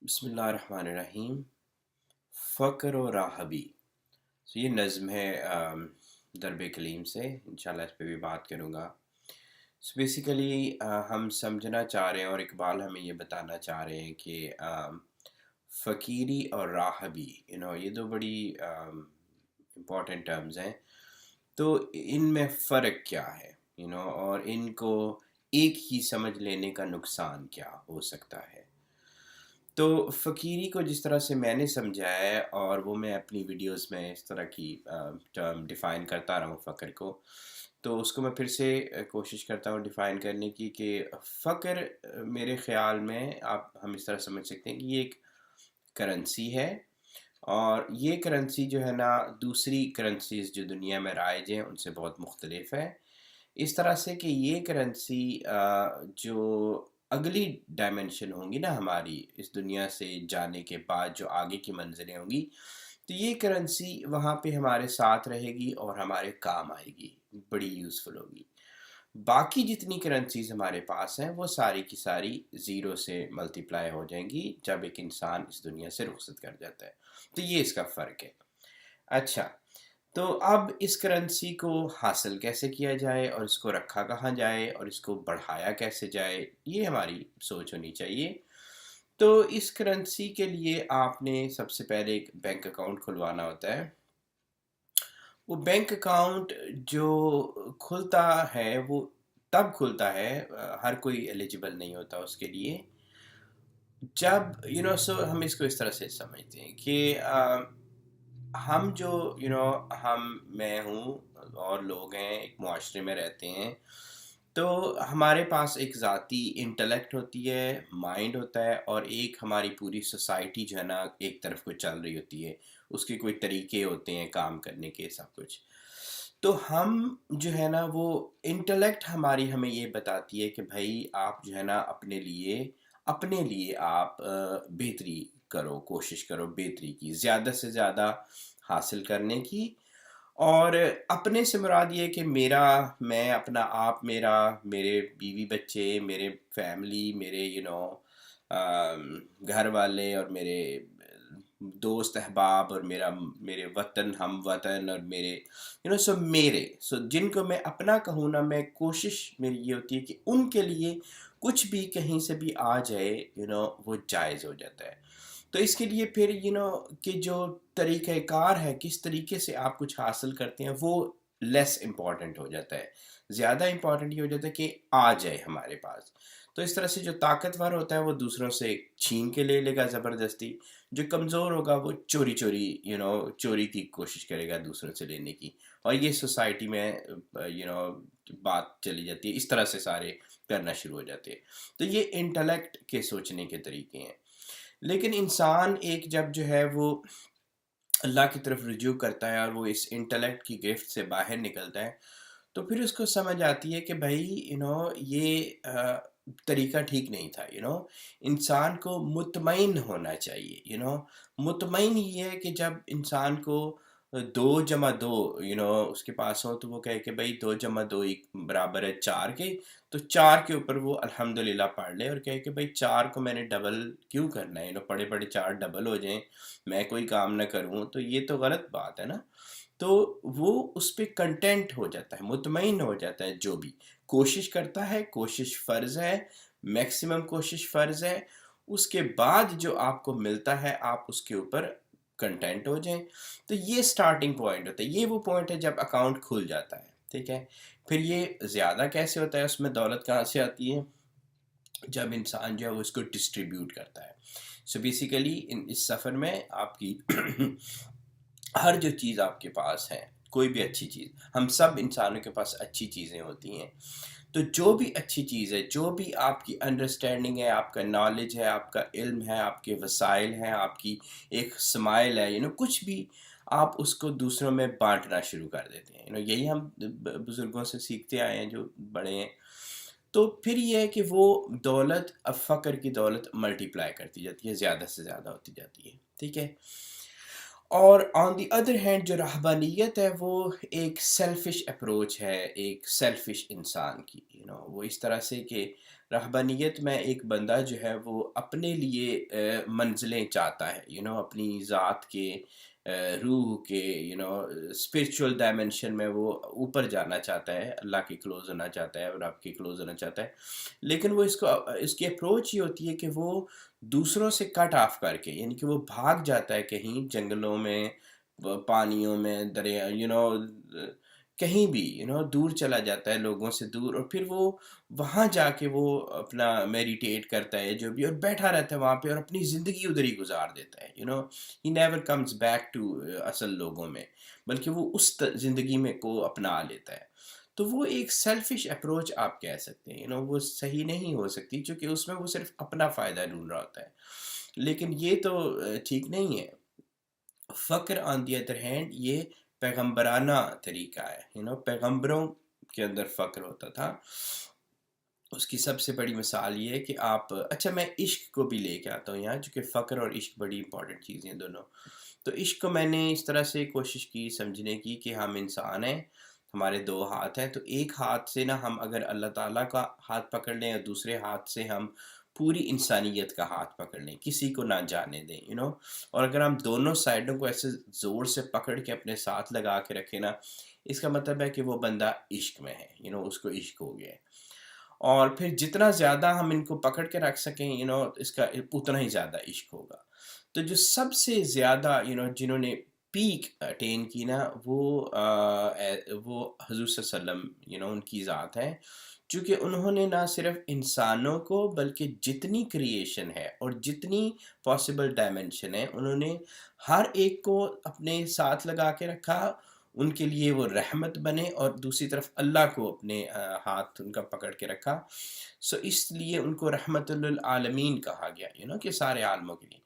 بسم اللہ الرحمن الرحیم۔ فقر و راہبی، یہ نظم ہے درب کلیم سے، انشاءاللہ اس پہ بھی بات کروں گا۔ بیسیکلی ہم سمجھنا چاہ رہے ہیں اور اقبال ہمیں یہ بتانا چاہ رہے ہیں کہ فقیری اور راہبی یہ دو بڑی امپورٹنٹ ٹرمز ہیں، تو ان میں فرق کیا ہے اور ان کو ایک ہی سمجھ لینے کا نقصان کیا ہو سکتا ہے۔ تو فقیری کو جس طرح سے میں نے سمجھا ہے، اور وہ میں اپنی ویڈیوز میں اس طرح کی ٹرم ڈیفائن کرتا رہا ہوں فقر کو، تو اس کو میں پھر سے کوشش کرتا ہوں ڈیفائن کرنے کی کہ فقر میرے خیال میں ہم اس طرح سمجھ سکتے ہیں کہ یہ ایک کرنسی ہے، اور یہ کرنسی جو ہے نا دوسری کرنسیز جو دنیا میں رائج ہیں ان سے بہت مختلف ہے، اس طرح سے کہ یہ کرنسی جو اگلی ڈائمنشن ہوں گی نا ہماری اس دنیا سے جانے کے بعد، جو آگے کی منزلیں ہوں گی، تو یہ کرنسی وہاں پہ ہمارے ساتھ رہے گی اور ہمارے کام آئے گی، بڑی یوزفل ہوگی۔ باقی جتنی کرنسیز ہمارے پاس ہیں وہ ساری کی ساری زیرو سے ملٹیپلائی ہو جائیں گی جب ایک انسان اس دنیا سے رخصت کر جاتا ہے، تو یہ اس کا فرق ہے۔ اچھا، تو اب اس کرنسی کو حاصل کیسے کیا جائے، اور اس کو رکھا کہاں جائے، اور اس کو بڑھایا کیسے جائے، یہ ہماری سوچ ہونی چاہیے۔ تو اس کرنسی کے لیے آپ نے سب سے پہلے ایک بینک اکاؤنٹ کھلوانا ہوتا ہے۔ وہ بینک اکاؤنٹ جو کھلتا ہے وہ تب کھلتا ہے، ہر کوئی ایلیجیبل نہیں ہوتا اس کے لیے، جب سو ہم اس کو اس طرح سے سمجھتے ہیں کہ ہم جو میں ہوں اور لوگ ہیں، ایک معاشرے میں رہتے ہیں، تو ہمارے پاس ایک ذاتی انٹلیکٹ ہوتی ہے، مائنڈ ہوتا ہے، اور ایک ہماری پوری سوسائٹی جو ہے نا ایک طرف کو چل رہی ہوتی ہے، اس کے کوئی طریقے ہوتے ہیں کام کرنے کے، سب کچھ۔ تو ہم جو ہے نا وہ انٹلیکٹ ہماری ہمیں یہ بتاتی ہے کہ بھائی آپ جو ہے نا اپنے لیے آپ بہتری کرو، کوشش کرو بہتری کی، زیادہ سے زیادہ حاصل کرنے کی، اور اپنے سے مراد یہ کہ میں اپنا آپ، میرے بیوی بچے، میرے فیملی، میرے گھر والے، اور میرے دوست احباب، اور میرے وطن، ہم وطن، اور سو جن کو میں اپنا کہوں نا، میں کوشش میری یہ ہوتی ہے کہ ان کے لیے کچھ بھی کہیں سے بھی آ جائے وہ جائز ہو جاتا ہے۔ تو اس کے لیے پھر کہ جو طریقہ کار ہے، کس طریقے سے آپ کچھ حاصل کرتے ہیں، وہ لیس امپورٹنٹ ہو جاتا ہے، زیادہ امپورٹنٹ یہ ہو جاتا ہے کہ آ جائے ہمارے پاس۔ تو اس طرح سے جو طاقتور ہوتا ہے وہ دوسروں سے چھین کے لے لے گا زبردستی، جو کمزور ہوگا وہ چوری کی کوشش کرے گا دوسروں سے لینے کی، اور یہ سوسائٹی میں بات چلی جاتی ہے، اس طرح سے سارے کرنا شروع ہو جاتے ہیں۔ تو یہ انٹلیکٹ کے سوچنے کے طریقے ہیں۔ لیکن انسان ایک جب جو ہے وہ اللہ کی طرف رجوع کرتا ہے، اور وہ اس انٹلیکٹ کی گرفت سے باہر نکلتا ہے، تو پھر اس کو سمجھ آتی ہے کہ بھائی یہ طریقہ ٹھیک نہیں تھا۔ انسان کو مطمئن ہونا چاہیے۔ مطمئن یہ ہے کہ جب انسان کو 2 جمع 2 اس کے پاس ہو، تو وہ کہے کہ بھائی 2 جمع 2 برابر ہے 4 کے، تو 4 کے اوپر وہ الحمدللہ پڑھ لے، اور کہے کہ بھائی 4 کو میں نے ڈبل کیوں کرنا ہے، پڑھے پڑھے 4 ڈبل ہو جائیں، میں کوئی کام نہ کروں، تو یہ تو غلط بات ہے نا۔ تو وہ اس پہ کنٹینٹ ہو جاتا ہے، مطمئن ہو جاتا ہے، جو بھی کوشش کرتا ہے، کوشش فرض ہے، میکسیمم کوشش فرض ہے، اس کے بعد جو آپ کو ملتا ہے آپ اس کے اوپر کنٹینٹ ہو جائیں۔ تو یہ سٹارٹنگ پوائنٹ ہوتا ہے، یہ وہ پوائنٹ ہے جب اکاؤنٹ کھل جاتا ہے، ٹھیک ہے۔ پھر یہ زیادہ کیسے ہوتا ہے، اس میں دولت کہاں سے آتی ہے، جب انسان جو ہے وہ اس کو ڈسٹریبیوٹ کرتا ہے۔ سو بیسیکلی اس سفر میں آپ کی ہر جو چیز آپ کے پاس ہے، کوئی بھی اچھی چیز، ہم سب انسانوں کے پاس اچھی چیزیں ہوتی ہیں، تو جو بھی اچھی چیز ہے، جو بھی آپ کی انڈرسٹینڈنگ ہے، آپ کا نالج ہے، آپ کا علم ہے، آپ کے وسائل ہیں، آپ کی ایک سمائل ہے، کچھ بھی آپ اس کو دوسروں میں بانٹنا شروع کر دیتے ہیں۔ یہی ہم بزرگوں سے سیکھتے آئے ہیں جو بڑے ہیں۔ تو پھر یہ ہے کہ وہ دولت، اب فقر کی دولت ملٹیپلائی کرتی جاتی ہے، زیادہ سے زیادہ ہوتی جاتی ہے، ٹھیک ہے۔ اور آن دی ادر ہینڈ جو رہبانیت ہے وہ ایک سیلفش اپروچ ہے، ایک سیلفش انسان کی، وہ اس طرح سے کہ رہبانیت میں ایک بندہ جو ہے وہ اپنے لیے منزلیں چاہتا ہے، اپنی ذات کے، روح کے، اسپرچول ڈائمینشن میں وہ اوپر جانا چاہتا ہے، اللہ کے کلوز ہونا چاہتا ہے اور رب کے کلوز ہونا چاہتا ہے۔ لیکن وہ اس کی اپروچ یہ ہوتی ہے کہ وہ دوسروں سے کٹ آف کر کے، یعنی کہ وہ بھاگ جاتا ہے کہیں جنگلوں میں، پانیوں میں، دریا، کہیں بھی دور چلا جاتا ہے لوگوں سے دور، اور پھر وہ وہاں جا کے وہ اپنا میڈیٹیٹ کرتا ہے جو بھی، اور بیٹھا رہتا ہے وہاں پہ اور اپنی زندگی ادھر ہی گزار دیتا ہے، he never comes back to اصل لوگوں میں، بلکہ وہ اس زندگی میں کو اپنا لیتا ہے۔ تو وہ ایک سیلفش اپروچ آپ کہہ سکتے ہیں، وہ صحیح نہیں ہو سکتی، چونکہ اس میں وہ صرف اپنا فائدہ ڈھونڈ رہا ہوتا ہے۔ لیکن یہ تو ٹھیک نہیں ہے۔ فقر آن دی ادر ہینڈ یہ پیغمبرانہ طریقہ ہے، پیغمبروں کے اندر فقر ہوتا تھا۔ اس کی سب سے بڑی مثال یہ ہے کہ اچھا میں عشق کو بھی لے کے آتا ہوں یہاں، چونکہ فقر اور عشق بڑی امپورٹنٹ چیزیں ہیں دونوں۔ تو عشق کو میں نے اس طرح سے کوشش کی سمجھنے کی کہ ہم انسان ہیں، ہمارے دو ہاتھ ہیں، تو ایک ہاتھ سے نا ہم اگر اللہ تعالیٰ کا ہاتھ پکڑ لیں اور دوسرے ہاتھ سے ہم پوری انسانیت کا ہاتھ پکڑ لیں، کسی کو نہ جانے دیں، اور اگر ہم دونوں سائڈوں کو ایسے زور سے پکڑ کے اپنے ساتھ لگا کے رکھیں نا، اس کا مطلب ہے کہ وہ بندہ عشق میں ہے، اس کو عشق ہو گیا ہے۔ اور پھر جتنا زیادہ ہم ان کو پکڑ کے رکھ سکیں، اس کا اتنا ہی زیادہ عشق ہوگا۔ تو جو سب سے زیادہ جنہوں نے پیک اٹین کی نا، وہ حضور صلی اللہ علیہ وسلم، ان کی ذات ہے، چونکہ انہوں نے نہ صرف انسانوں کو بلکہ جتنی کریشن ہے اور جتنی پاسبل ڈائمنشن ہے، انہوں نے ہر ایک کو اپنے ساتھ لگا کے رکھا، ان کے لیے وہ رحمت بنے، اور دوسری طرف اللہ کو اپنے ہاتھ ان کا پکڑ کے رکھا۔ سو اس لیے ان کو رحمت للعالمین کہا گیا، کہ سارے عالموں کے لیے۔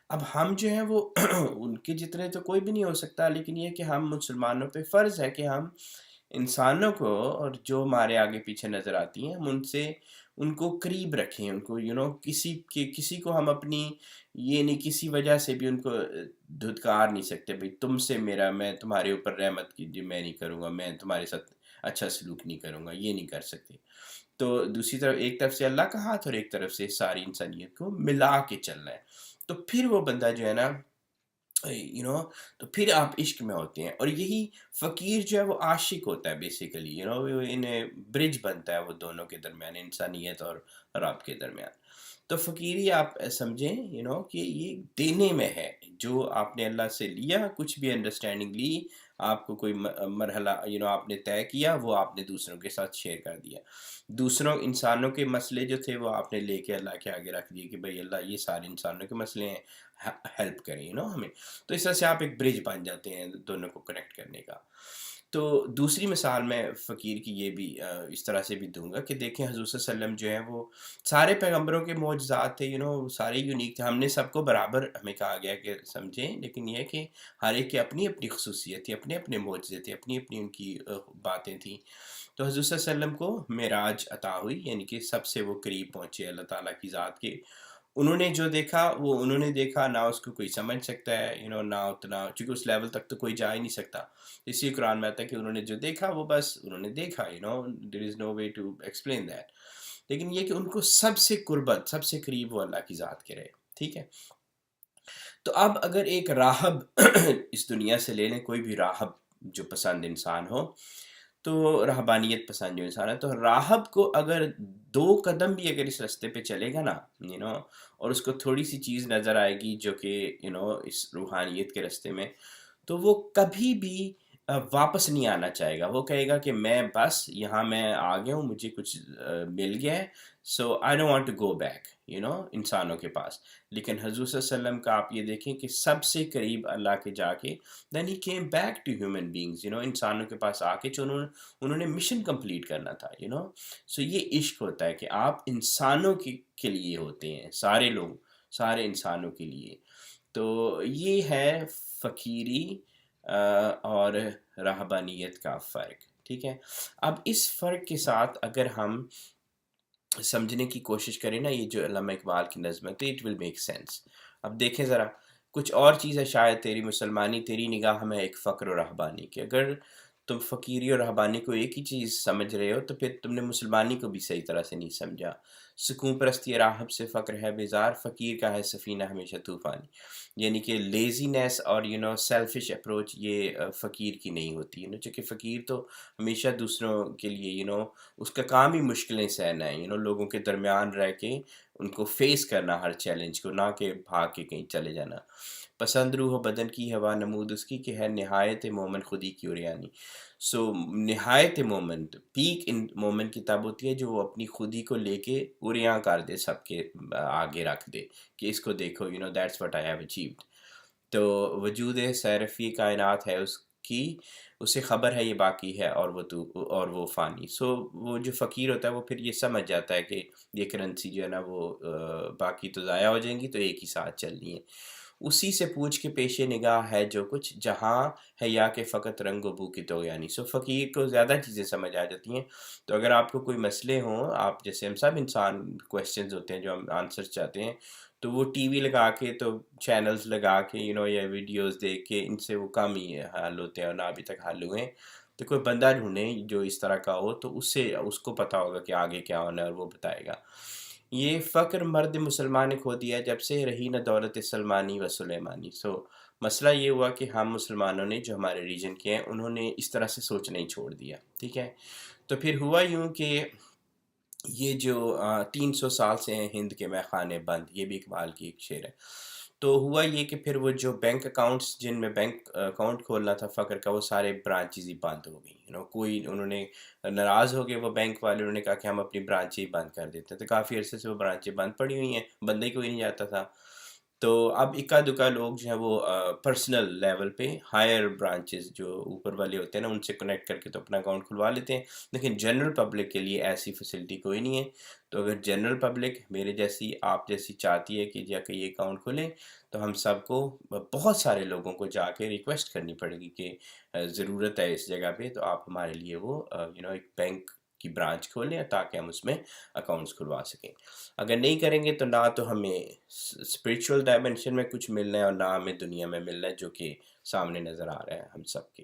اب ہم جو ہیں وہ ان کے جتنے تو کوئی بھی نہیں ہو سکتا، لیکن یہ کہ ہم مسلمانوں پہ فرض ہے کہ ہم انسانوں کو، اور جو ہمارے آگے پیچھے نظر آتی ہیں، ہم ان کو قریب رکھیں، ان کو کسی کو ہم اپنی یہ نہیں، کسی وجہ سے بھی ان کو دھتکار نہیں سکتے، بھئی تم سے میں تمہارے اوپر رحمت کی میں نہیں کروں گا، میں تمہارے ساتھ اچھا سلوک نہیں کروں گا، یہ نہیں کر سکتے۔ تو دوسری طرف ایک طرف سے اللہ کا ہاتھ اور ایک طرف سے ساری انسانیت کو ملا کے چلنا ہے، تو پھر وہ بندہ جو ہے نا، تو پھر آپ عشق میں ہوتے ہیں، اور یہی فقیر جو ہے وہ عاشق ہوتا ہے بیسیکلی، برج بنتا ہے وہ دونوں کے درمیان، انسانیت اور رب کے درمیان۔ تو فقیری آپ سمجھیں کہ یہ دینے میں ہے، جو آپ نے اللہ سے لیا، کچھ بھی انڈرسٹینڈنگ لی، آپ کو کوئی مرحلہ آپ نے طے کیا، وہ آپ نے دوسروں کے ساتھ شیئر کر دیا۔ انسانوں کے مسئلے جو تھے وہ آپ نے لے کے اللہ کے آگے رکھ دیے کہ بھئی اللہ یہ سارے انسانوں کے مسئلے ہیں، ہیلپ کریں ہمیں۔ تو اس طرح سے آپ ایک برج بن جاتے ہیں دونوں کو کنیکٹ کرنے کا۔ تو دوسری مثال میں فقیر کی یہ بھی اس طرح سے بھی دوں گا کہ دیکھیں حضور صلی اللہ علیہ وسلم جو ہیں وہ سارے پیغمبروں کے معجزات تھے، سارے یونیک تھے، ہم نے سب کو برابر ہمیں کہا گیا کہ سمجھیں، لیکن یہ ہے کہ ہر ایک کی اپنی اپنی خصوصیت تھی، اپنے اپنے معجزے تھے، اپنی اپنی ان کی باتیں تھیں۔ تو حضور صلی اللہ علیہ وسلم کو معراج عطا ہوئی، یعنی کہ سب سے وہ قریب پہنچے اللہ تعالیٰ کی ذات کے۔ انہوں نے جو دیکھا وہ انہوں نے دیکھا، نہ اس کو کوئی سمجھ سکتا ہے، نہ اتنا، چونکہ اس لیول تک تو کوئی جا ہی نہیں سکتا۔ اسی قرآن میں آتا ہے کہ انہوں نے جو دیکھا وہ بس انہوں نے دیکھا، there is no way to explain that۔ لیکن یہ کہ ان کو سب سے قربت، سب سے قریب وہ اللہ کی ذات کے رہے، ٹھیک ہے۔ تو اب اگر ایک راہب اس دنیا سے لے لیں، کوئی بھی راہب جو پسند انسان ہو، تو رہبانیت پسند جو انسان ہے، تو راہب کو اگر 2 قدم بھی اگر اس راستے پہ چلے گا نا، اور اس کو تھوڑی سی چیز نظر آئے گی جو کہ اس روحانیت کے راستے میں، تو وہ کبھی بھی واپس نہیں آنا چاہے گا۔ وہ کہے گا کہ میں بس یہاں میں آ گیا ہوں، مجھے کچھ مل گیا ہے، so I don't want to go back انسانوں کے پاس۔ لیکن حضور صلی اللہ علیہ وسلم کا آپ یہ دیکھیں کہ سب سے قریب اللہ کے جا کے دین ہی came back to human beings, انسانوں کے پاس آ کے انہوں نے مشن کمپلیٹ کرنا تھا، سو یہ عشق ہوتا ہے کہ آپ انسانوں کے لیے ہوتے ہیں، سارے لوگ، سارے انسانوں کے لیے۔ تو یہ ہے فقیری اور رہبانیت کا فرق، ٹھیک ہے۔ اب اس فرق کے ساتھ اگر ہم سمجھنے کی کوشش کریں نا، یہ جو علامہ اقبال کی نظم ہے، تو اٹ ول میک سینس۔ اب دیکھیں ذرا، کچھ اور چیز ہے شاید تیری مسلمانی، تیری نگاہ میں ایک فقر و رہبانی، کہ اگر تم فقیری اور رہبانی کو ایک ہی چیز سمجھ رہے ہو تو پھر تم نے مسلمانی کو بھی صحیح طرح سے نہیں سمجھا۔ سکون پرستی راہب سے فقر ہے بیزار، فقیر کا ہے سفینہ ہمیشہ طوفانی. یعنی کہ لیزینس اور سیلفش اپروچ یہ فقیر کی نہیں ہوتی. چونکہ فقیر تو ہمیشہ دوسروں کے لیے اس کا کام ہی مشکلیں سہنا ہے، لوگوں کے درمیان رہ کے ان کو فیس کرنا ہر چیلنج کو، نہ کہ بھاگ کے کہیں چلے جانا. پسند روح و بدن کی ہوا نمود اس کی کہ ہے نہایت مومن خودی کی اوریانی. سو نہایت مومن، پیک ان مومن کی تب ہوتی ہے جو وہ اپنی خودی کو لے کے اوریاں کر دے، سب کے آگے رکھ دے کہ اس کو دیکھو، that's what I have achieved. تو وجود سیرفی کائنات ہے اس کی، اسے خبر ہے یہ باقی ہے اور وہ فانی. سو وہ جو فقیر ہوتا ہے وہ پھر یہ سمجھ جاتا ہے کہ یہ کرنسی جو ہے نا وہ باقی تو ضائع ہو جائیں گی، تو ایک ہی ساتھ چلنی ہے. اسی سے پوچھ کے پیش نگاہ ہے جو کچھ جہاں ہے یا کہ فقط رنگ و بو کی تو یعنی. سو فقیر کو زیادہ چیزیں سمجھ آ جاتی ہیں. تو اگر آپ کو کوئی مسئلے ہوں، آپ جیسے ہم سب انسان کویسچنز ہوتے ہیں جو ہم آنسر چاہتے ہیں، تو وہ ٹی وی لگا کے، تو چینلز لگا کے یا ویڈیوز دیکھ کے ان سے وہ کم ہی حل ہوتے ہیں اور نہ ابھی تک حل ہوئے ہیں. تو کوئی بندہ ڈھونڈیں جو اس طرح کا ہو، تو اس کو پتہ ہوگا کہ آگے کیا ہونا ہے اور وہ بتائے گا. یہ فقر مرد مسلمان نے کھو دیا جب سے رہی نہ دولت سلمانی و سلیمانی. سو مسئلہ یہ ہوا کہ ہم مسلمانوں نے جو ہمارے ریجن کے ہیں انہوں نے اس طرح سے سوچنا ہی چھوڑ دیا. ٹھیک ہے، تو پھر ہوا یوں کہ یہ جو 300 سال سے ہیں ہند کے میخانے بند، یہ بھی اقبال کی ایک شعر ہے. تو ہوا یہ کہ پھر وہ جو بینک اکاؤنٹس جن میں بینک اکاؤنٹ کھولنا تھا فقر کا، وہ سارے برانچز ہی بند ہو گئی. کوئی انہوں نے ناراض ہو گئے، وہ بینک والے، انہوں نے کہا کہ ہم اپنی برانچیں ہی بند کر دیتے ہیں. تو کافی عرصے سے وہ برانچیں بند پڑی ہوئی ہیں، بندہ ہی کوئی نہیں جاتا تھا. تو اب اکا دکا لوگ جو ہیں وہ پرسنل لیول پہ ہائر برانچز جو اوپر والے ہوتے ہیں نا، ان سے کنیکٹ کر کے تو اپنا اکاؤنٹ کھلوا لیتے ہیں. لیکن جنرل پبلک کے لیے ایسی فیسلٹی کوئی نہیں ہے. تو اگر جنرل پبلک میرے جیسی، آپ جیسی چاہتی ہے کہ جا کے یہ اکاؤنٹ کھولیں، تو ہم سب کو، بہت سارے لوگوں کو جا کے ریکویسٹ کرنی پڑے گی کہ ضرورت ہے اس جگہ پہ، تو آپ ہمارے لیے وہ ایک بینک کی برانچ کھولیں تاکہ ہم اس میں اکاؤنٹس کھلوا سکیں. اگر نہیں کریں گے تو نہ تو ہمیں اسپریچول ڈائمینشن میں کچھ ملنا ہے اور نہ ہمیں دنیا میں ملنا ہے، جو کہ سامنے نظر آ رہا ہے ہم سب کے.